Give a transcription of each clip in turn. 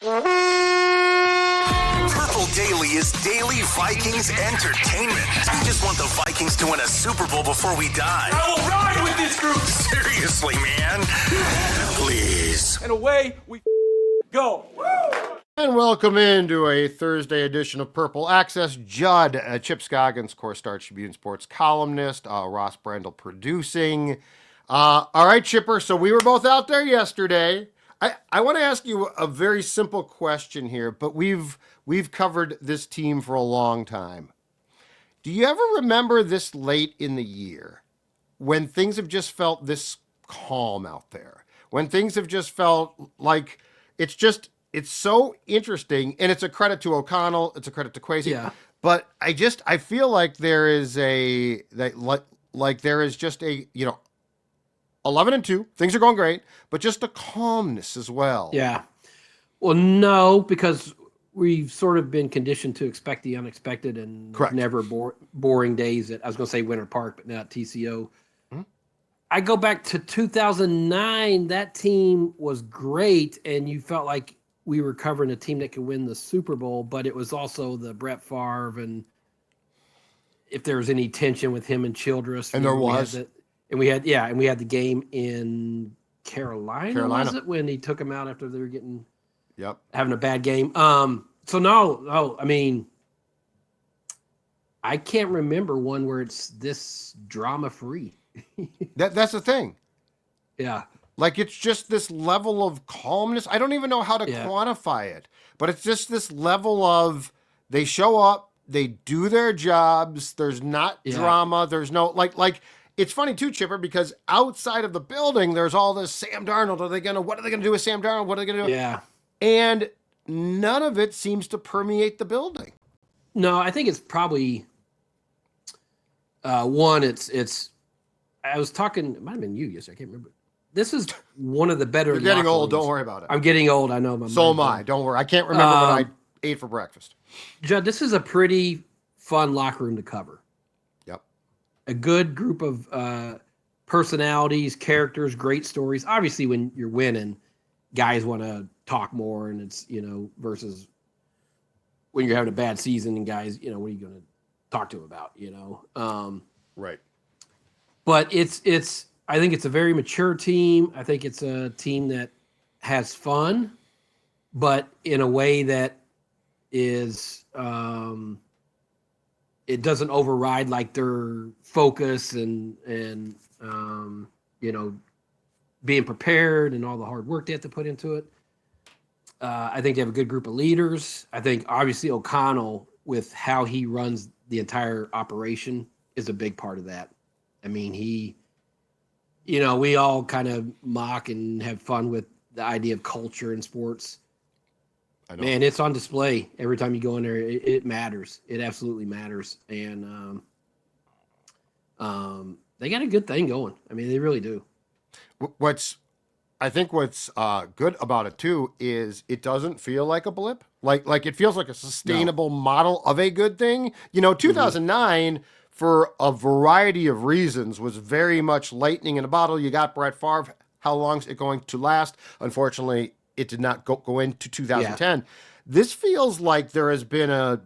Purple Daily is daily Vikings entertainment. We just want the Vikings to win a Super Bowl before we die. I will ride with this group. Seriously, man. Please. And away we go. And welcome into a Thursday edition of Purple Access. Judd, Chip Scoggins, Core Star Tribune sports columnist, Ross Brandel producing. All right, Chipper, so we were both out there yesterday. I want to ask you a very simple question here, but we've covered this team for a long time. Do you ever remember this late in the year when things have just felt this calm out there? When things have just felt like it's so interesting, and it's a credit to O'Connell, it's a credit to Kwesi. Yeah. But I feel like there is just a 11-2, things are going great, but just a calmness as well. Yeah. Well, no, because we've sort of been conditioned to expect the unexpected and Correct. never boring days at, I was going to say Winter Park, but not TCO. I go back to 2009. That team was great, and you felt like we were covering a team that could win the Super Bowl, but it was also the Brett Favre, and if there was any tension with him and Childress. And there was. We had the game in Carolina. Was it when he took him out after they were having a bad game? So no, I mean, I can't remember one where it's this drama free. That's the thing. Yeah. Like, it's just this level of calmness. I don't even know how to quantify it, but it's just this level of they show up, they do their jobs. There's not drama. There's no like. It's funny too, Chipper, because outside of the building, there's all this Sam Darnold. What are they gonna do with Sam Darnold? What are they gonna do? Yeah. And none of it seems to permeate the building. No, I think it's probably one. It's. I was talking. It might have been you. Yes, I can't remember. This is one of the better. You're getting old. Don't worry about it. I'm getting old. I know. So am I. Don't worry. I can't remember what I ate for breakfast. Judd, this is a pretty fun locker room to cover. Yep. A good group of personalities, characters, great stories. Obviously, when you're winning, guys want to talk more, and it's versus when you're having a bad season and guys, what are you going to talk to them about? Right. But it's. I think it's a very mature team. I think it's a team that has fun, but in a way that is it doesn't override like their focus and being prepared and all the hard work they have to put into it. I think they have a good group of leaders. I think obviously O'Connell, with how he runs the entire operation, is a big part of that. I mean, we all kind of mock and have fun with the idea of culture in sports. I know. Man, it's on display every time you go in there. It matters. It absolutely matters. And they got a good thing going. I mean, they really do. What's good about it too is it doesn't feel like a blip. Like it feels like a sustainable model of a good thing. 2009 for a variety of reasons was very much lightning in a bottle. You got Brett Favre. How long is it going to last? Unfortunately, it did not go into 2010. This feels like there has been to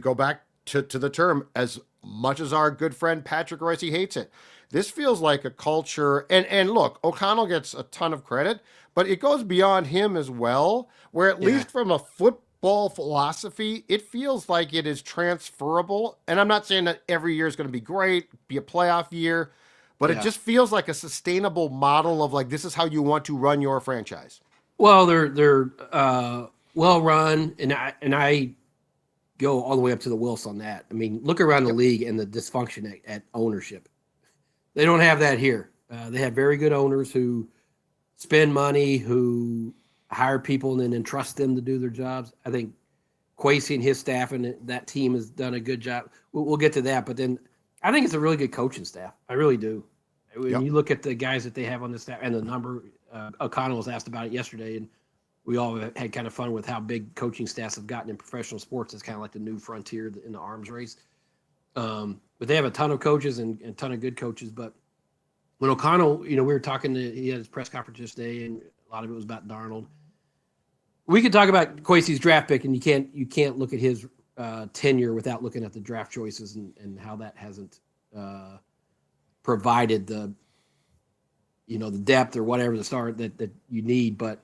go back to the term, as much as our good friend Patrick Royce hates it, this feels like a culture, and look, O'Connell gets a ton of credit, but it goes beyond him as well, where at least from a football philosophy, it feels like it is transferable. And I'm not saying that every year is going to be great, be a playoff year, but it just feels like a sustainable model of like, this is how you want to run your franchise. Well, they're well run, and I go all the way up to the Wills on that. I mean, look around the league and the dysfunction at ownership. They don't have that here. They have very good owners who spend money, who hire people and then entrust them to do their jobs. I think Kwesi and his staff and that team has done a good job. We'll get to that, but then I think it's a really good coaching staff. I really do. When you look at the guys that they have on the staff and the number, O'Connell was asked about it yesterday, and we all had kind of fun with how big coaching staffs have gotten in professional sports. It's kind of like the new frontier in the arms race. But they have a ton of coaches and a ton of good coaches. But when O'Connell, we were talking he had his press conference yesterday, and a lot of it was about Darnold. we could talk about Kwesi's draft pick, and you can't look at his tenure without looking at the draft choices and how that hasn't provided the depth or whatever the start that you need. But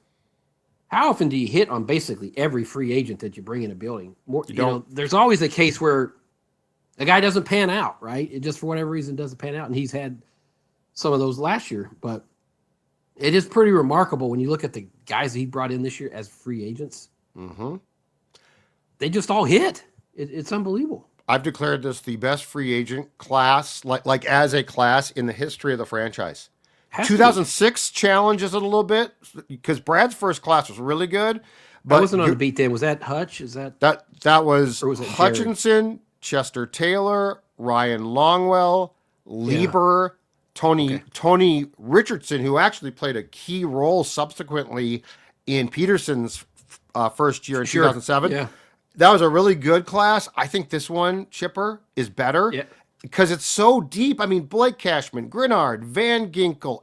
how often do you hit on basically every free agent that you bring in a building? There's always a case where a guy doesn't pan out, right? It just for whatever reason doesn't pan out, and he's had some of those last year. But it is pretty remarkable when you look at the guys that he brought in this year as free agents. Mm-hmm. They just all hit. It's unbelievable. I've declared this the best free agent class, like as a class in the history of the franchise. 2006 challenges it a little bit because Brad's first class was really good. But I wasn't on the beat then. Was that Hutch? Is that was Hutchinson, Jared? Chester Taylor, Ryan Longwell, Lieber, Tony Richardson, who actually played a key role subsequently in Peterson's first year in 2007. Yeah. That was a really good class. I think this one, Chipper, is better. Yeah. Because it's so deep. I mean, Blake Cashman, Grenard, Van Ginkel,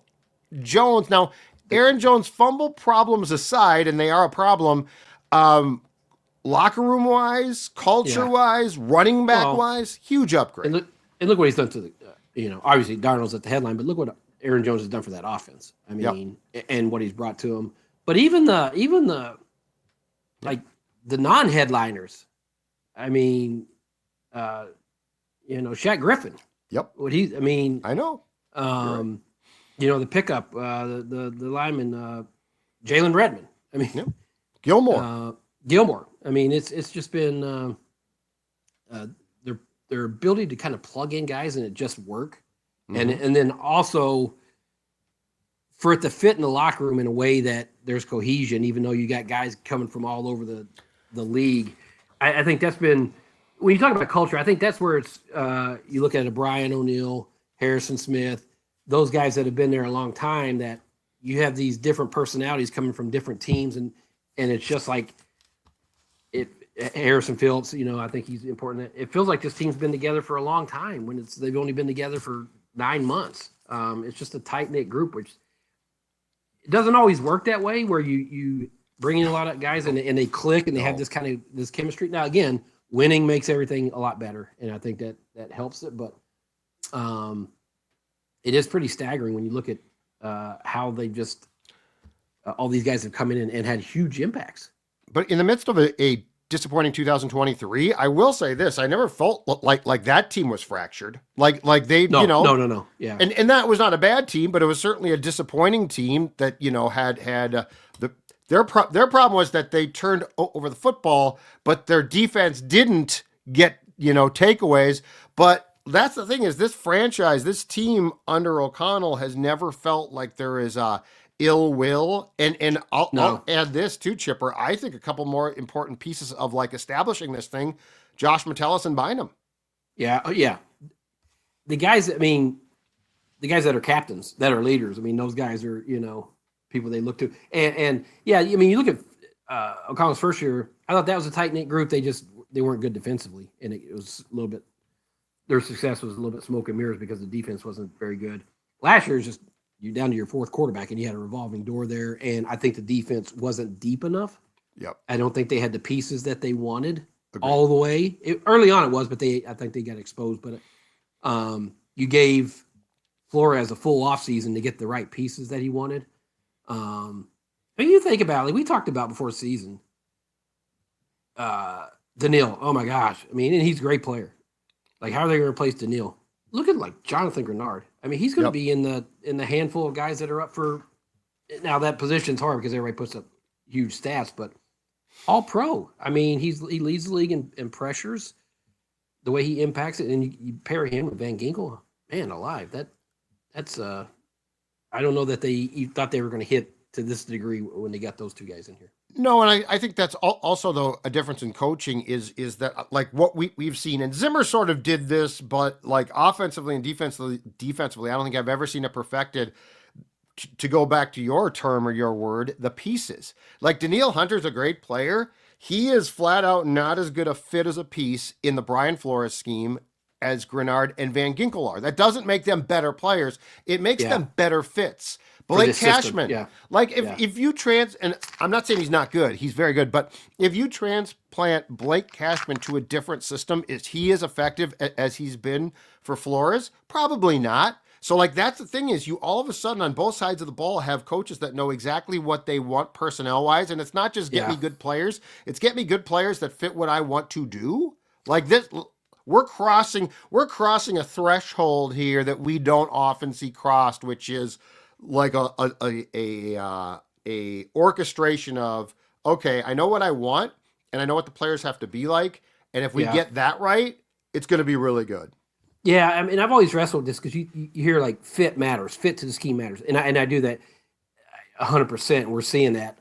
Jones. Now, Aaron Jones' fumble problems aside, and they are a problem, locker room wise, culture wise, running back wise, huge upgrade. And look what he's done to the, obviously Darnold's at the headline, but look what Aaron Jones has done for that offense. I mean, and what he's brought to him. But even the like the non-headliners, I mean, Shaq Griffin. Yep. I know. Right. The pickup, the lineman, Jalen Redmond. I mean, Gilmore. I mean, it's just been their ability to kind of plug in guys and it just work, and then also for it to fit in the locker room in a way that there's cohesion, even though you got guys coming from all over the league. I think that's been. When you talk about culture, I think that's where it's you look at a Brian O'Neill, Harrison Smith, those guys that have been there a long time, that you have these different personalities coming from different teams, and it's just like Harrison Phillips, I think he's important. It feels like this team's been together for a long time when they've only been together for 9 months. It's just a tight-knit group, which it doesn't always work that way where you bring in a lot of guys and they click and they have this chemistry. Now, again, winning makes everything a lot better, and I think that helps it. But it is pretty staggering when you look at how they just all these guys have come in and had huge impacts. But in the midst of a disappointing 2023, I will say this: I never felt like that team was fractured. Like they, no, yeah. And that was not a bad team, but it was certainly a disappointing team that had Their problem was that they turned over the football, but their defense didn't get, takeaways. But that's the thing is this franchise, this team under O'Connell has never felt like there is ill will. And I'll add this too, Chipper. I think a couple more important pieces of establishing this thing, Josh Metellus and Bynum. Yeah. Yeah. The guys that are captains, that are leaders. I mean, those guys are, people they look to. And yeah, I mean, you look at O'Connell's first year, I thought that was a tight-knit group. They weren't good defensively, and it was a little bit, their success was a little bit smoke and mirrors because the defense wasn't very good. Last year is just, you're down to your fourth quarterback, and you had a revolving door there, and I think the defense wasn't deep enough. Yep. I don't think they had the pieces that they wanted all the way. Early on it was, but I think they got exposed. But you gave Flores a full offseason to get the right pieces that he wanted. When you think about it, we talked about before the season, Daniil. Oh my gosh. I mean, and he's a great player. Like, how are they going to replace Daniil? Look at Jonathan Grenard. I mean, he's going to be in the handful of guys that are up for. Now that position's hard because everybody puts up huge stats, but all pro. I mean, he leads the league in pressures, the way he impacts it, and you pair him with Van Ginkel. Man, alive. That's I don't know that you thought they were going to hit to this degree when they got those two guys in here. No, and I think that's also, though, a difference in coaching is that, what we've seen, and Zimmer sort of did this, but, offensively and defensively, I don't think I've ever seen it perfected, to go back to your term or your word, the pieces. Daniil Hunter's a great player. He is flat out not as good a fit as a piece in the Brian Flores scheme as Grenard and Van Ginkel are. That doesn't make them better players. It makes them better fits. Blake this system. Cashman. Yeah. Like if you and I'm not saying he's not good, he's very good, but if you transplant Blake Cashman to a different system, is he as effective as he's been for Flores? Probably not. So like that's the thing is you all of a sudden on both sides of the ball have coaches that know exactly what they want personnel wise, and it's not just get me good players, it's get me good players that fit what I want to do. Like this we're crossing a threshold here that we don't often see crossed, which is like a orchestration of, okay, I know what I want and I know what the players have to be like, and if we get that right, it's going to be really good. Yeah, I mean, I've always wrestled with this because you hear like fit matters, fit to the scheme matters, and I do that 100%. We're seeing that.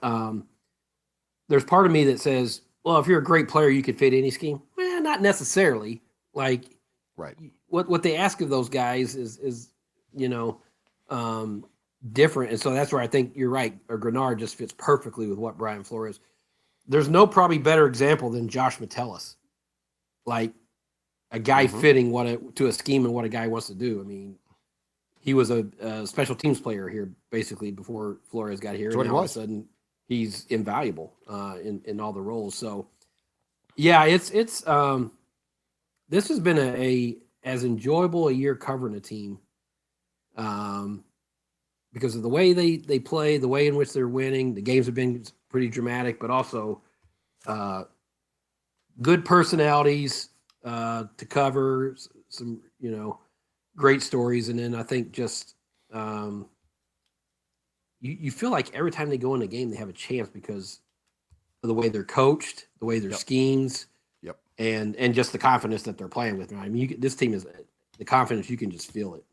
There's part of me that says, well, if you're a great player, you could fit any scheme. Well, not necessarily. Like, right? What they ask of those guys is different, and so that's where I think you're right. Or Grenard just fits perfectly with what Brian Flores. There's no probably better example than Josh Metellus, like a guy fitting to a scheme and what a guy wants to do. I mean, he was a special teams player here basically before Flores got here, and all of a sudden he's invaluable in all the roles. So yeah, it's this has been a as enjoyable a year covering a team. Because of the way they play, the way in which they're winning. The games have been pretty dramatic, but also good personalities to cover, some great stories, and then I think just you feel like every time they go in a game they have a chance because of the way they're coached, the way their schemes, and just the confidence that they're playing with. I mean, this team is the confidence, you can just feel it.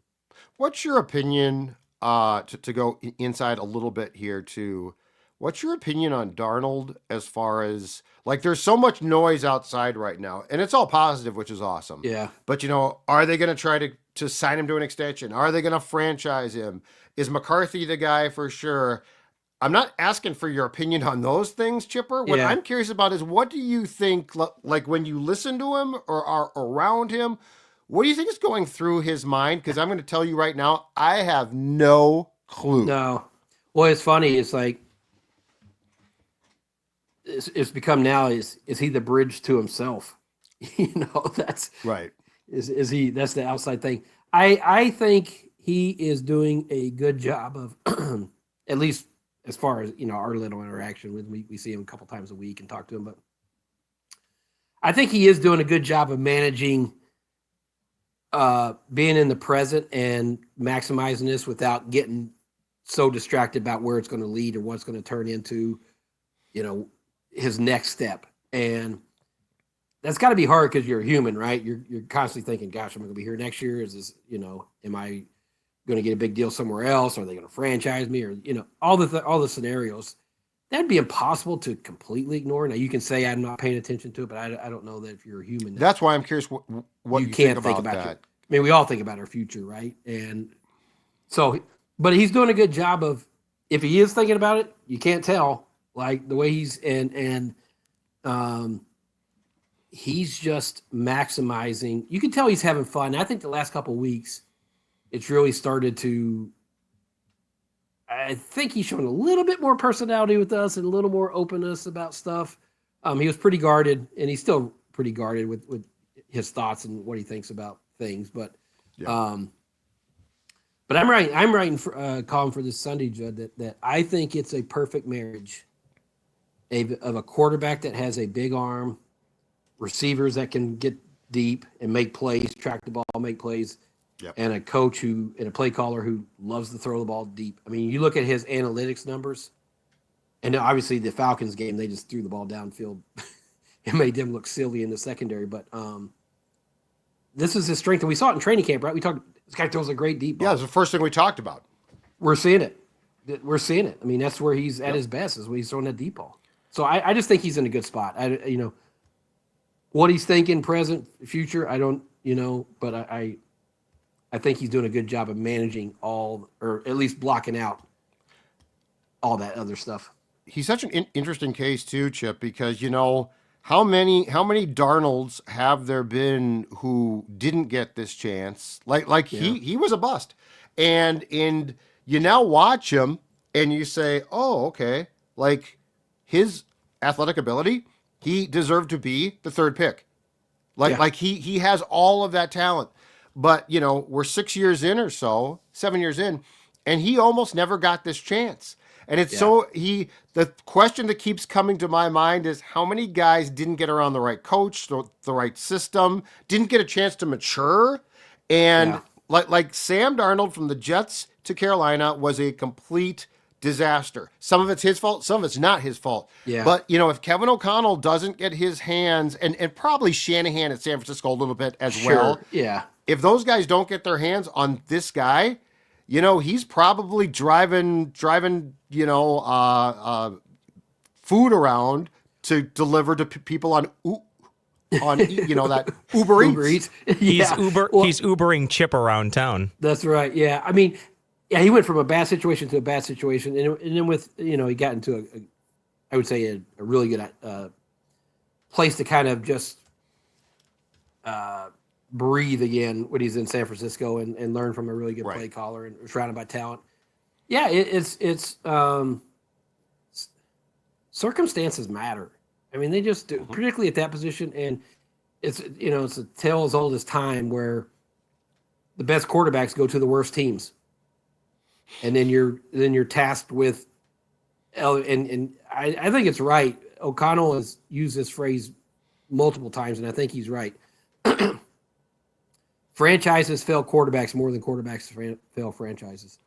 What's your opinion? To go inside a little bit here too, what's your opinion on Darnold as far as like there's so much noise outside right now and it's all positive, which is awesome. Yeah. But are they going to try to sign him to an extension? Are they going to franchise him? Is McCarthy the guy for sure? I'm not asking for your opinion on those things, Chipper. What I'm curious about is what do you think, like when you listen to him or are around him, what do you think is going through his mind? Because I'm going to tell you right now, I have no clue. No. Well, it's funny. It's like it's become now is he the bridge to himself? That's right. Is he? That's the outside thing. I think he is doing a good job of at least as far as our little interaction with him. We see him a couple times a week and talk to him, but I think he is doing a good job of managing. Being in the present and maximizing this without getting so distracted about where it's going to lead or what's going to turn into, his next step. And that's got to be hard because you're a human, right? You're constantly thinking, gosh, am I going to be here next year? Is this, am I going to get a big deal somewhere else? Are they going to franchise me? Or, all the scenarios. That'd be impossible to completely ignore. Now, you can say I'm not paying attention to it, but I don't know that if you're a human. That's why I'm curious what you can't think about that. I mean, we all think about our future, right? And so, but he's doing a good job of, if he is thinking about it, you can't tell, like the way he's, he's just maximizing. You can tell he's having fun. I think the last couple of weeks, it's really started to, I think he's showing a little bit more personality with us and a little more openness about stuff. He was pretty guarded, and he's still pretty guarded with his thoughts and what he thinks about things. But I'm writing for a column for this Sunday, Judd, that I think it's a perfect marriage of a quarterback that has a big arm, receivers that can get deep and make plays, track the ball, make plays. Yep. And a coach and a play caller who loves to throw the ball deep. I mean, you look at his analytics numbers, and obviously the Falcons game, they just threw the ball downfield and made them look silly in the secondary. But this is his strength, and we saw it in training camp, right? We talked. This guy throws a great deep ball. Yeah, it's the first thing we talked about. We're seeing it. I mean, that's where he's at his best, is when he's throwing that deep ball. So I just think he's in a good spot. What he's thinking, present, future, I don't, but I think he's doing a good job of managing all, or at least blocking out all that other stuff. He's such an interesting case too, Chip, because how many Darnolds have there been who didn't get this chance? Like he was a bust, and you now watch him and you say, oh, okay, like his athletic ability, he deserved to be the third pick. Like he has all of that talent. But, we're 6 years in or so, 7 years in, and he almost never got this chance. And it's the question that keeps coming to my mind is how many guys didn't get around the right coach, the right system, didn't get a chance to mature. And like Sam Darnold from the Jets to Carolina was a complete disaster. Some of it's his fault, some of it's not his fault. Yeah. But, if Kevin O'Connell doesn't get his hands, and probably Shanahan at San Francisco a little bit as well. Yeah. If those guys don't get their hands on this guy, he's probably driving, food around to deliver to people on that Uber Eats. He's Ubering Chip around town. That's right. Yeah. I mean, he went from a bad situation to a bad situation. And then with, he got into I would say a really good place to kind of just breathe again when he's in San Francisco and learn from a really good play caller and surrounded by talent. Yeah, it's circumstances matter. I mean, they just do, particularly at that position. And it's a tale as old as time where the best quarterbacks go to the worst teams, and then you're tasked with. And I think it's right. O'Connell has used this phrase multiple times, and I think he's right. Franchises fail quarterbacks more than quarterbacks fail franchises.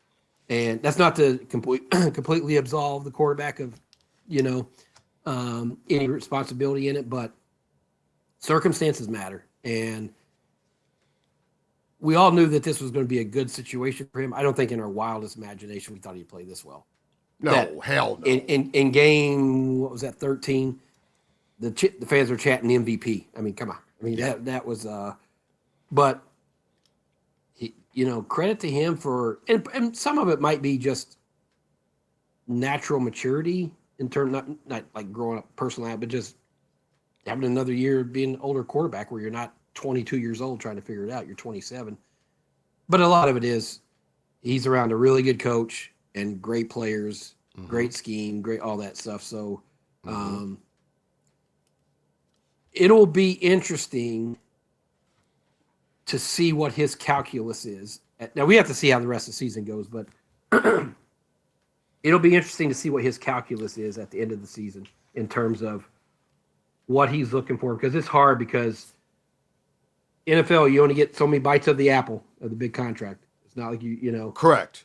And that's not to completely absolve the quarterback of, any responsibility in it, but circumstances matter. And we all knew that this was going to be a good situation for him. I don't think in our wildest imagination we thought he'd play this well. No, hell no. In game, what was that, 13? The fans were chanting the MVP. I mean, come on. I mean, that was but credit to him for, and some of it might be just natural maturity in terms, not like growing up personally, but just having another year being an older quarterback where you're not 22 years old trying to figure it out. You're 27. But a lot of it is he's around a really good coach and great players, great scheme, great all that stuff. So it'll be interesting to see what his calculus is. Now, we have to see how the rest of the season goes, but it'll be interesting to see what his calculus is at the end of the season in terms of what he's looking for, because it's hard because NFL, you only get so many bites of the apple of the big contract. It's not like you Correct.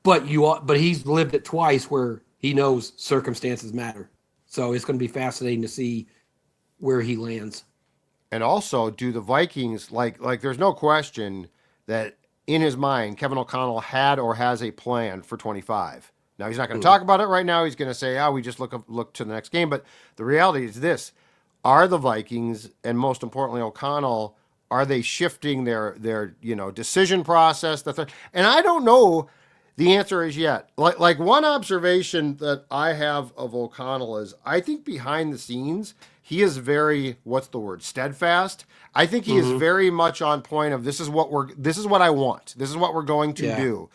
But he's lived it twice where he knows circumstances matter. So it's going to be fascinating to see where he lands. And also, do the Vikings, like there's no question that in his mind, Kevin O'Connell had or has a plan for 25. Now, he's not going to talk about it right now. He's going to say, we just look to the next game. But the reality is this. Are the Vikings, and most importantly O'Connell, are they shifting their decision process? And I don't know the answer is yet. Like one observation that I have of O'Connell is I think behind the scenes, he is very, steadfast. I think he is very much on point of this is what I want. This is what we're going to do.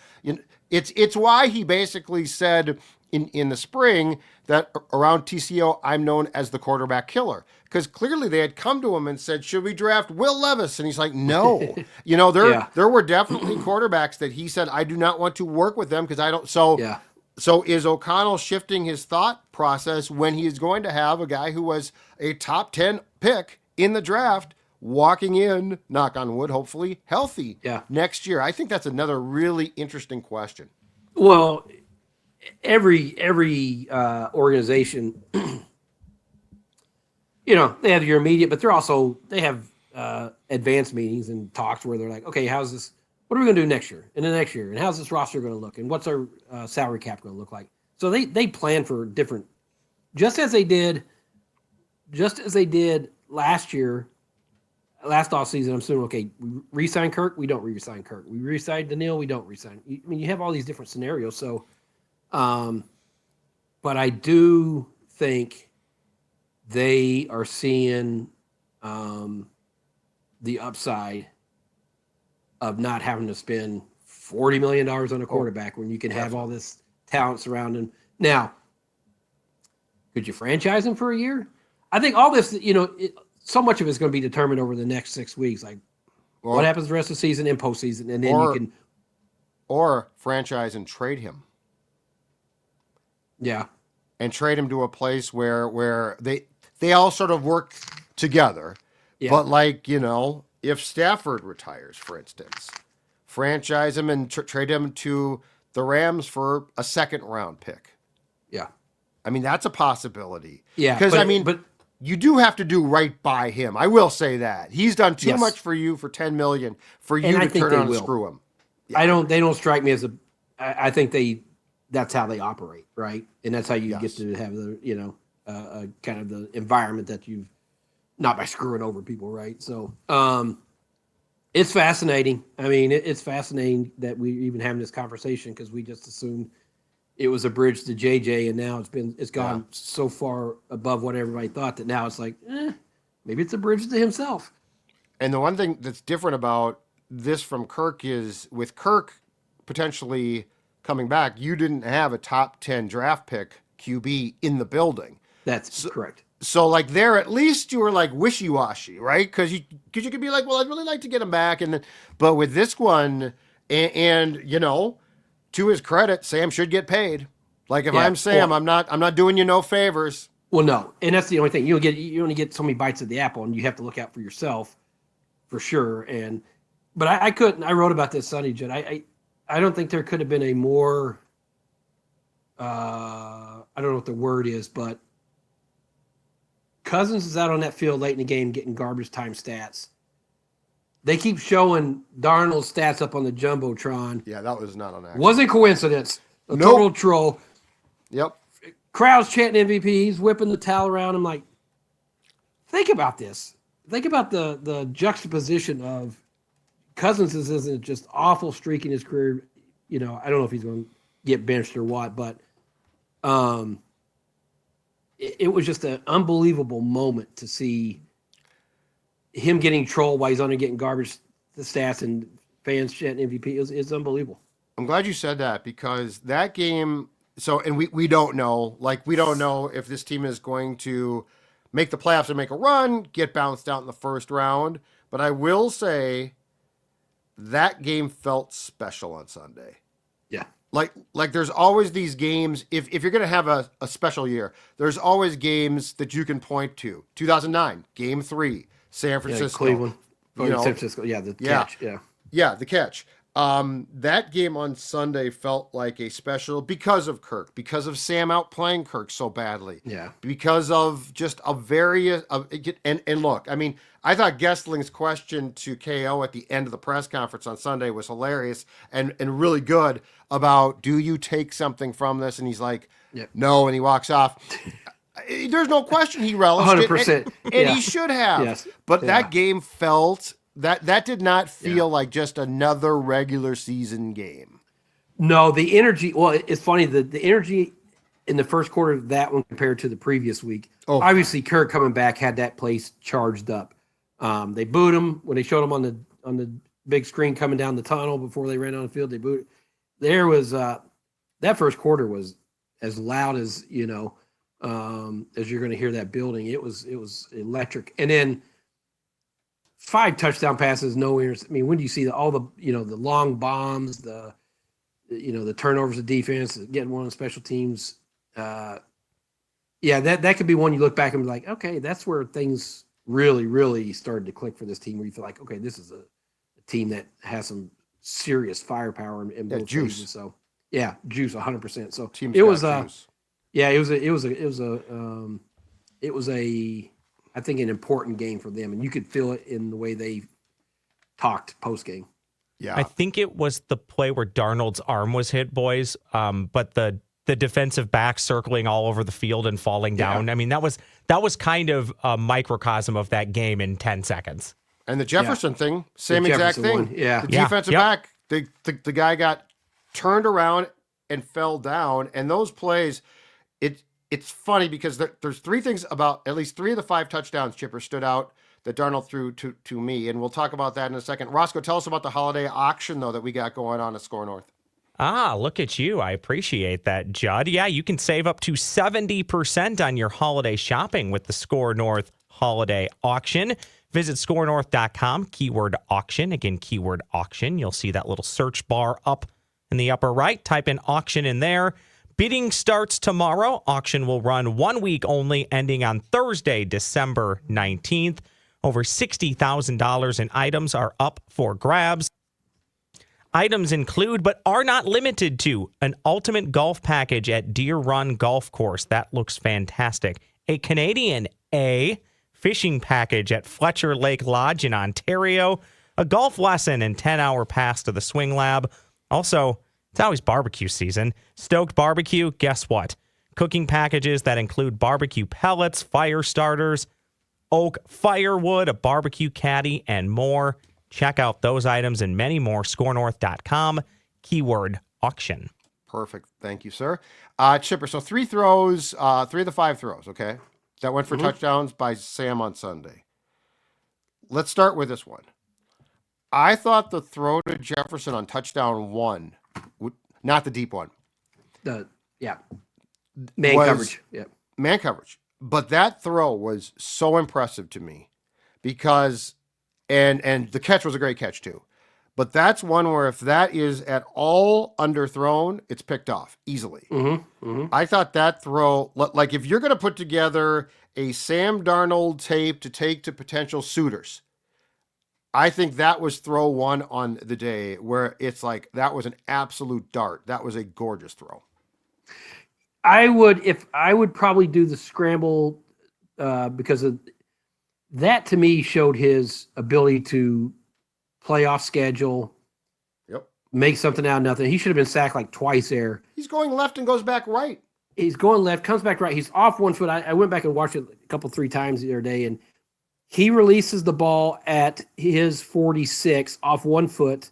It's why he basically said in the spring that around TCO, I'm known as the quarterback killer. Because clearly they had come to him and said, should we draft Will Levis? And he's like, no. There were definitely quarterbacks that he said, I do not want to work with them because I don't. So is O'Connell shifting his thought process when he is going to have a guy who was a top 10 pick in the draft walking in, knock on wood, hopefully healthy next year? I think that's another really interesting question. Well, every organization, they have your immediate, but they have advanced meetings and talks where they're like, okay, how's this? What are we going to do next year and the next year? And how's this roster going to look? And what's our salary cap going to look like? So they plan for different, just as they did last year, last offseason. I'm assuming, okay, we re-sign Kirk, we don't re-sign Kirk. We re-sign Daniil, we don't re-sign. I mean, you have all these different scenarios. So, but I do think they are seeing the upside of not having to spend $40 million on a quarterback when you can have all this talent surrounding him. Now, could you franchise him for a year? I think all this, so much of it's going to be determined over the next 6 weeks. Like, what happens the rest of the season and postseason, and then you can. Or franchise and trade him. Yeah. And trade him to a place where they all sort of work together. Yeah. But if Stafford retires, for instance, franchise him and trade him to the Rams for a second-round pick. Yeah. I mean, that's a possibility. Yeah. Because, you do have to do right by him. I will say that. He's done too much for you for $10 million for you to turn around and screw him. Yeah. They don't strike me as I think that's how they operate, right? And that's how you get to have the, kind of the environment that you've, not by screwing over people, right? So, it's fascinating. I mean, it's fascinating that we even having this conversation because we just assumed it was a bridge to JJ, and now it's gone so far above what everybody thought that now it's like, maybe it's a bridge to himself. And the one thing that's different about this from Kirk is with Kirk potentially coming back, you didn't have a top 10 draft pick QB in the building. That's correct. So there, at least you were wishy-washy, right? Because you could be like, well, I'd really like to get him back. But with this one, and to his credit, Sam should get paid. If I'm Sam, I'm not doing you no favors. Well, no, and that's the only thing. You only get so many bites of the apple, and you have to look out for yourself, for sure. But I couldn't. I wrote about this Sunday, Judd. I don't think there could have been a more. I don't know what the word is, but Cousins is out on that field late in the game getting garbage time stats. They keep showing Darnold's stats up on the Jumbotron. Yeah, that was not on accident. Wasn't coincidence. A total troll. Yep. Crowd's chanting MVP. He's whipping the towel around. I'm like, think about this. Think about the juxtaposition of Cousins isn't just awful streak in his career. I don't know if he's going to get benched or what, but it was just an unbelievable moment to see him getting trolled while he's on and getting garbage the stats and fans chanting MVP. It's unbelievable. I'm glad you said that because that game. So, and we don't know. We don't know if this team is going to make the playoffs and make a run, get bounced out in the first round. But I will say that game felt special on Sunday. Yeah. Like there's always these games. If you're going to have a special year, there's always games that you can point to. 2009, Game 3, San Francisco. Cleveland. San Francisco. Yeah, the catch. Yeah. Yeah, the catch. That game on Sunday felt like a special because of Kirk, because of Sam outplaying Kirk so badly. Yeah. Because of just and look, I mean, I thought Gessling's question to KO at the end of the press conference on Sunday was hilarious and really good about, do you take something from this? And he's like, no, and he walks off. There's no question he relished 100%. And he should have. Yes. But that game felt... That did not feel like just another regular season game. No, the energy. Well, it's funny the energy in the first quarter of that one compared to the previous week. Oh. Obviously, Kirk coming back had that place charged up. They booed him when they showed him on the big screen coming down the tunnel before they ran on the field. They booed. There was that first quarter was as loud as you're going to hear that building. It was electric, and then 5 touchdown passes, no errors. I mean, when do you see all the the long bombs, the turnovers of defense, getting one on special teams? That could be one you look back and be like, okay, that's where things really, really started to click for this team. Where you feel like, okay, this is a team that has some serious firepower in both juice. Phases. So juice 100%. So Team's it was juice. It was a I think an important game for them, and you could feel it in the way they talked post game. Yeah, I think it was the play where Darnold's arm was hit, boys. But the defensive back circling all over the field and falling down. I mean, that was kind of a microcosm of that game in 10 seconds. And the Jefferson thing, same exact thing. Yeah, the defensive back, the guy got turned around and fell down, and those plays, It's funny because there's 3 things about at least 3 of the 5 touchdowns Chipper stood out that Darnold threw to me, and we'll talk about that in a second. Roscoe, tell us about the holiday auction, though, that we got going on at Score North. Look at you. I appreciate that, Judd. Yeah, you can save up to 70% on your holiday shopping with the Score North Holiday Auction. Visit scorenorth.com, keyword auction. Again, keyword auction. You'll see that little search bar up in the upper right. Type in auction in there. Bidding starts tomorrow. Auction will run 1 week only, ending on Thursday, December 19th. Over $60,000 in items are up for grabs. Items include, but are not limited to, an ultimate golf package at Deer Run Golf Course. That looks fantastic. A Canadian A fishing package at Fletcher Lake Lodge in Ontario. A golf lesson and 10-hour pass to the Swing Lab. Also, it's always barbecue season. Stoked Barbecue, guess what? Cooking packages that include barbecue pellets, fire starters, oak firewood, a barbecue caddy, and more. Check out those items and many more. ScoreNorth.com, keyword auction. Perfect. Thank you, sir. Chipper, so 3 throws, 3 of the 5 throws, okay? That went for touchdowns by Sam on Sunday. Let's start with this one. I thought the throw to Jefferson on touchdown 1, not the deep one. Man was coverage. Yeah. Man coverage. But that throw was so impressive to me because, and the catch was a great catch too. But that's one where if that is at all underthrown, it's picked off easily. I thought that throw, like if you're going to put together a Sam Darnold tape to take to potential suitors, I think that was throw 1 on the day where it's like, that was an absolute dart. That was a gorgeous throw. I would probably do the scramble because of that. To me, showed his ability to play off schedule, make something out of nothing. He should have been sacked like twice there. He's going left and goes back right. He's going left, comes back right. He's off 1 foot. I went back and watched it a couple, 3 times the other day, and he releases the ball at his 46 off 1 foot.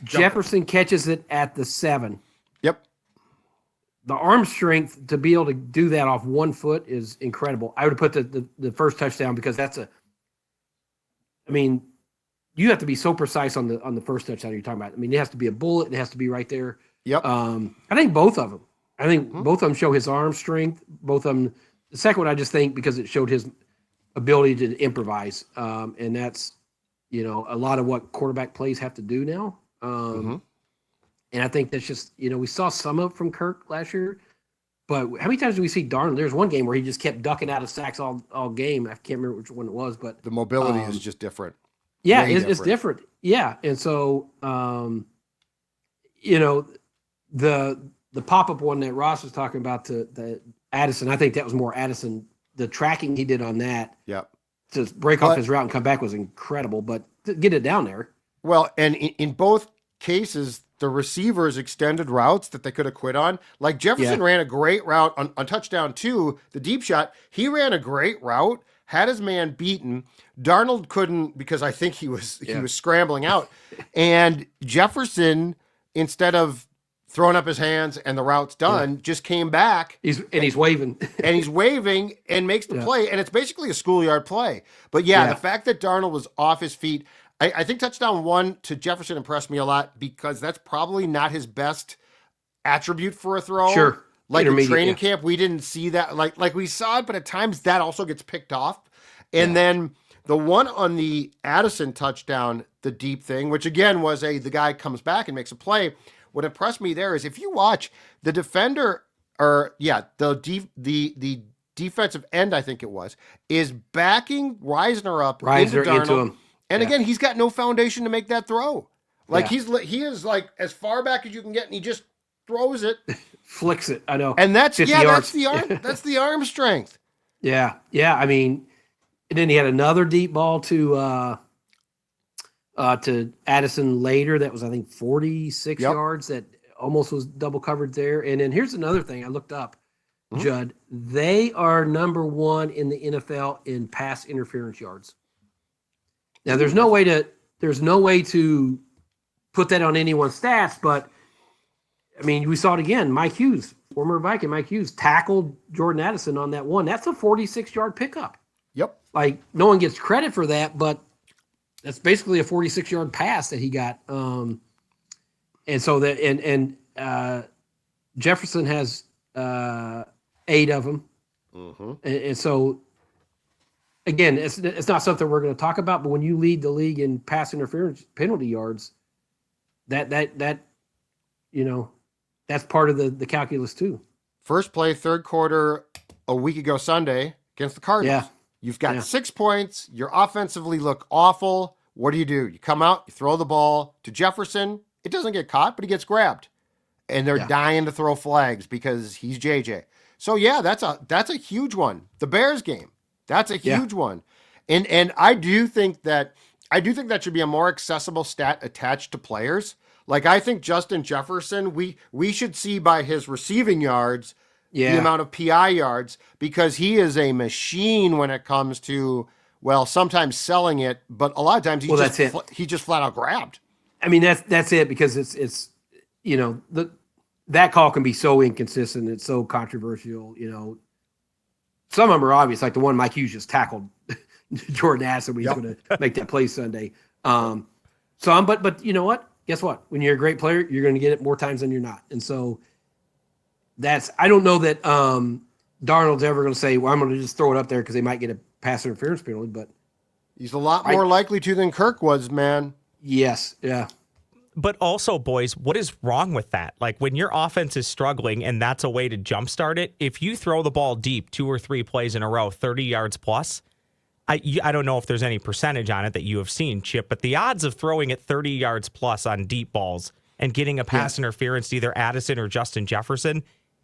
Jefferson catches it at the 7. The arm strength to be able to do that off 1 foot is incredible. I would put the first touchdown because you have to be so precise on the first touchdown you're talking about. I mean, it has to be a bullet. It has to be right there. I think both of them. Both of them show his arm strength. Both of them. The second one, I just think because it showed his ability to improvise. And that's, a lot of what quarterback plays have to do now. And I think that's just, we saw some of it from Kirk last year, but how many times do we see Darnold? There's one game where he just kept ducking out of sacks all game. I can't remember which one it was, but the mobility is just different. Yeah, it's different. Yeah. And so, the pop-up one that Ross was talking about, the Addison, I think that was more Addison. The tracking he did on that to break off his route and come back was incredible, but to get it down there. Well, and in both cases, the receivers extended routes that they could have quit on. Like Jefferson ran a great route on touchdown 2, the deep shot. He ran a great route, had his man beaten. Darnold couldn't because I think he was scrambling out. And Jefferson, instead of throwing up his hands and the route's done, just came back. He's waving. And he's waving and makes the play. And it's basically a schoolyard play. But the fact that Darnold was off his feet, I think touchdown 1 to Jefferson impressed me a lot because that's probably not his best attribute for a throw. Sure. Like in training camp, we didn't see that. Like we saw it, but at times that also gets picked off. And then the one on the Addison touchdown, the deep thing, which again was the guy comes back and makes a play. What impressed me there is if you watch the defender, the defensive end, I think it was, is backing Reisner up into Darnold. Into him. And again, he's got no foundation to make that throw. Like he is like as far back as you can get, and he just throws it, flicks it. I know, and that's the arm. That's the arm strength. Yeah. I mean, and then he had another deep ball to Addison later. That was, I think, 46 yards. That almost was double covered there. And then here's another thing I looked up, Judd. They are number 1 in the NFL in pass interference yards. Now, there's no way to put that on anyone's stats, but I mean, we saw it again. Mike Hughes, former Viking Mike Hughes, tackled Jordan Addison on that one. That's a 46-yard pickup. Yep. Like no one gets credit for that, but that's basically a 46-yard pass that he got. And so that Jefferson has 8 of them. Mm-hmm. And so again, it's not something we're going to talk about, but when you lead the league in pass interference penalty yards, that that's part of the calculus too. First play, third quarter, a week ago Sunday against the Cardinals. Yeah. You've got 6 points. You offensively look awful. What do? You come out, you throw the ball to Jefferson. It doesn't get caught, but he gets grabbed. And they're dying to throw flags because he's JJ. So yeah, that's a huge one. The Bears game. That's a huge one. And I do think that should be a more accessible stat attached to players. Like I think Justin Jefferson, we should see by his receiving yards the amount of PI yards, because he is a machine when it comes to, well, sometimes selling it, but a lot of times he just flat out grabbed. I mean, that's it, because it's that call can be so inconsistent. It's so controversial. Some of them are obvious, like the one Mike Hughes just tackled Jordan Addison when he's going to make that play Sunday. But you know what? Guess what? When you're a great player, you're going to get it more times than you're not. And so I don't know that Darnold's ever going to say, well, I'm going to just throw it up there because they might get a pass interference penalty, but he's a lot more likely to than Kirk was, man. Yes. Yeah. But also, boys, what is wrong with that? Like when your offense is struggling and that's a way to jumpstart it, if you throw the ball deep 2 or 3 plays in a row, 30 yards plus, I don't know if there's any percentage on it that you have seen, Chip, but the odds of throwing it 30 yards plus on deep balls and getting a pass interference to either Addison or Justin Jefferson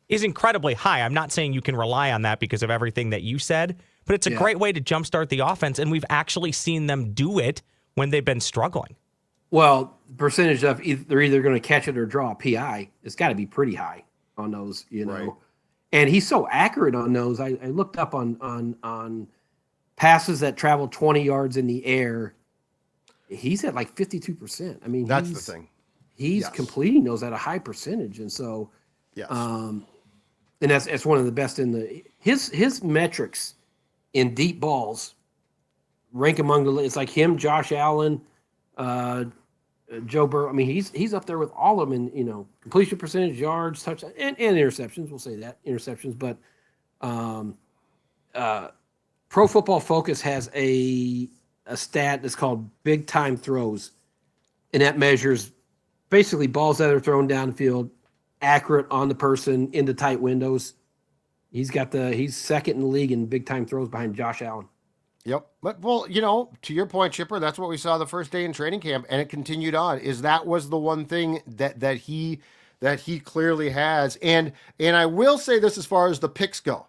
is incredibly high. I'm not saying you can rely on that because of everything that you said, but it's a great way to jumpstart the offense, and we've actually seen them do it when they've been struggling. Well, percentage of they're either going to catch it or draw a PI, it's got to be pretty high on those, Right. And he's so accurate on those. I looked up on passes that travel 20 yards in the air. He's at like 52%. I mean, that's the thing. He's completing those at a high percentage, and so and that's one of the best in his metrics in deep balls rank among the. It's like him, Josh Allen, Joe Burrow. I mean, he's up there with all of them in completion percentage, yards, touchdowns, and interceptions. We'll say that interceptions, but Pro Football Focus has a stat that's called big time throws, and that measures basically balls that are thrown downfield, accurate on the person into tight windows. He's second in the league in big time throws behind Josh Allen. Yep. But well, to your point, Chipper, that's what we saw the first day in training camp, and it continued on. That was the one thing that he clearly has. And I will say this as far as the picks go.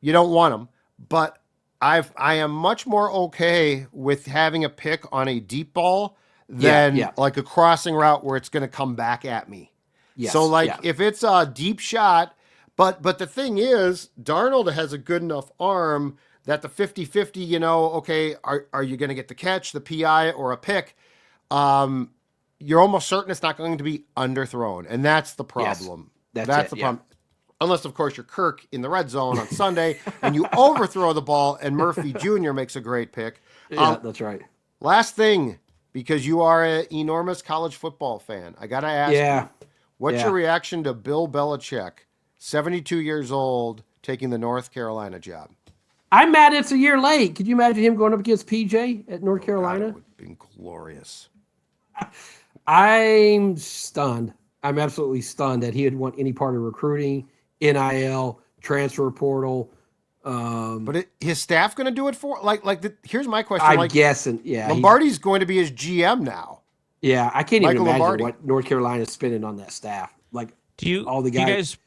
You don't want them, but I am much more okay with having a pick on a deep ball than like a crossing route where it's going to come back at me. Yes, so if it's a deep shot, but the thing is, Darnold has a good enough arm that the 50-50, okay, are you going to get the catch, the PI, or a pick? You're almost certain it's not going to be underthrown, and that's the problem. Yes, that's the problem. Unless, of course, you're Kirk in the red zone on Sunday and you overthrow the ball and Murphy Jr. makes a great pick. That's right. Last thing, because you are an enormous college football fan, I got to ask you, what's your reaction to Bill Belichick, 72 years old, taking the North Carolina job? I'm mad it's a year late. Could you imagine him going up against PJ at North Carolina? God, it would have been glorious. I'm stunned. I'm absolutely stunned that he would want any part of recruiting, NIL, transfer portal. But his staff going to do it for here's my question. I'm guessing, Lombardi's going to be his GM now. Yeah, I can't even imagine Lombardi. what North Carolina's spending on that staff. Like, all the guys.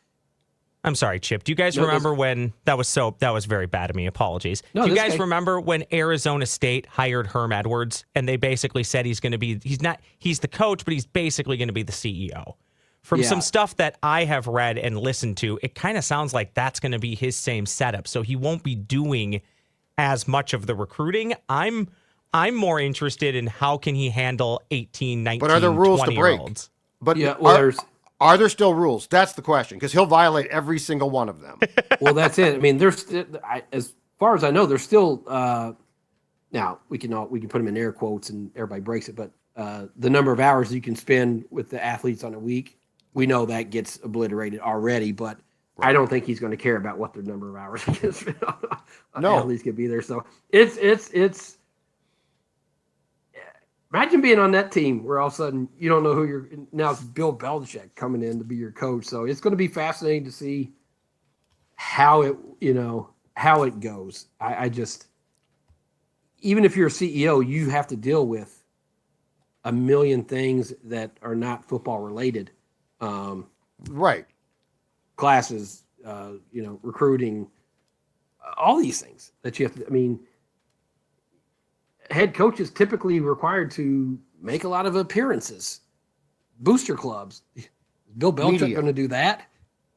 I'm sorry, Chip. Do you guys remember when that was very bad of me? Apologies. Do you guys remember when Arizona State hired Herm Edwards and they basically said he's the coach, but he's basically going to be the CEO? From some stuff that I have read and listened to, it kind of sounds like that's going to be his same setup. So he won't be doing as much of the recruiting. I'm more interested in how can he handle 18, 19, but are there rules to break? But are there still rules? That's the question, because he'll violate every single one of them. Well, that's it. I mean, as far as I know, there's still now we can put them in air quotes and everybody breaks it, but the number of hours you can spend with the athletes on a week, we know that gets obliterated already. But I don't think he's going to care about what their number of hours he can spend on athletes can be there. So it's. Imagine being on that team where all of a sudden you don't know who you're. Now it's Bill Belichick coming in to be your coach. So it's going to be fascinating to see how it goes. I just, even if you're a CEO, you have to deal with a million things that are not football related. Right. Classes, recruiting, all these things that you have to. I mean, head coach is typically required to make a lot of appearances, booster clubs. Is Bill Belichick going to do that?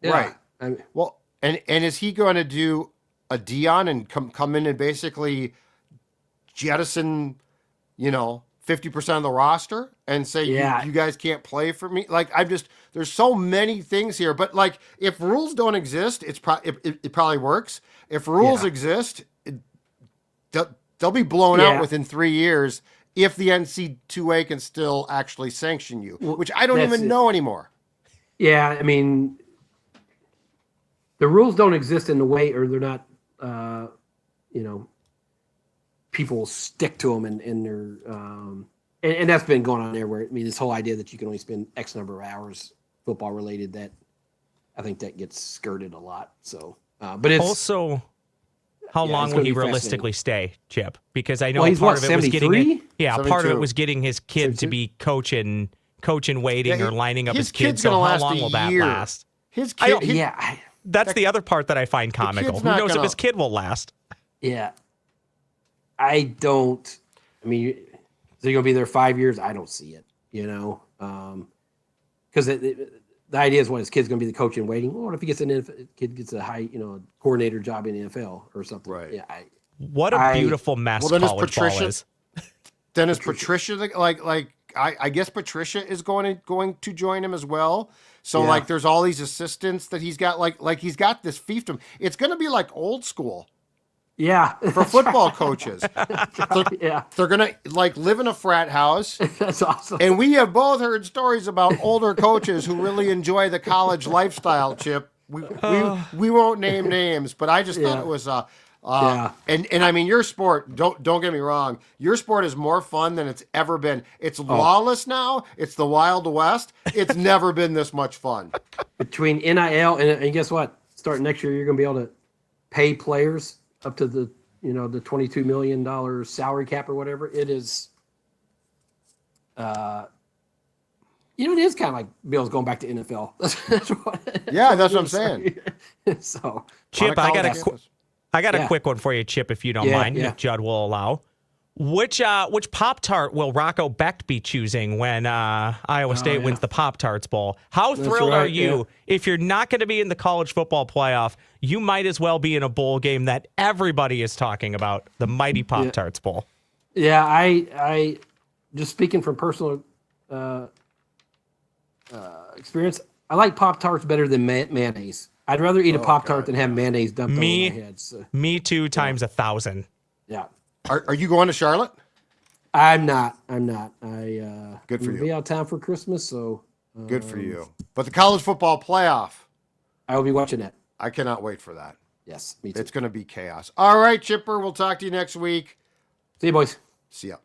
Yeah. Right. I mean, Well, and is he going to do a Dion and come in and basically jettison, 50% of the roster and say you guys can't play for me? Like, there's so many things here. But like, if rules don't exist, it probably works. If rules exist, they'll be blown out within 3 years if the NC2A can still actually sanction you, which I don't even know anymore. Yeah, I mean, the rules don't exist in the way, or they're not, people stick to them and they're, and that's been going on there where, I mean, this whole idea that you can only spend X number of hours football related, that I think that gets skirted a lot. So, but it's also, how long will he realistically stay, Chip? Because I know he's part of it was 73? part of it was getting his kid to be coach in waiting or lining up his kid. So how long will that last? His kid, that's the other part that I find comical. Who knows if his kid will last? Yeah. I mean, is he going to be there 5 years? I don't see it, because the idea is when his kid's going to be the coach in waiting. Well, what if he gets kid gets a high, coordinator job in the NFL or something? Right. Yeah. What a beautiful mess college ball is. Then is Patricia I guess Patricia is going to join him as well. So there's all these assistants that he's got. Like he's got this fiefdom. It's going to be like old school. Yeah, for football coaches. They're going to live in a frat house. That's awesome. And we have both heard stories about older coaches who really enjoy the college lifestyle, Chip. We won't name names, but I just thought it was and I mean, your sport, don't get me wrong, your sport is more fun than it's ever been. It's lawless now. It's the Wild West. It's never been this much fun. Between NIL and guess what? Starting next year, you're going to be able to pay players up to the the $22 million salary cap or whatever. It is it is kind of like Bill's going back to NFL. That's what I'm saying. So Chip, I got a quick one for you, Chip, if you don't mind, if Judd will allow. Which Pop-Tart will Rocco Becht be choosing when Iowa State wins the Pop-Tarts Bowl? How thrilled are you if you're not going to be in the college football playoff? You might as well be in a bowl game that everybody is talking about, the mighty Pop-Tarts Bowl. Yeah, I just speaking from personal experience, I like Pop-Tarts better than mayonnaise. I'd rather eat a Pop-Tart than have mayonnaise dumped on my head. So. Me too, times 1,000. Yeah. Are you going to Charlotte? I'm not. Good for you. Be out of town for Christmas, so good for you. But the college football playoff, I will be watching that. I cannot wait for that. Yes, me too. It's going to be chaos. All right, Chipper. We'll talk to you next week. See you, boys. See ya.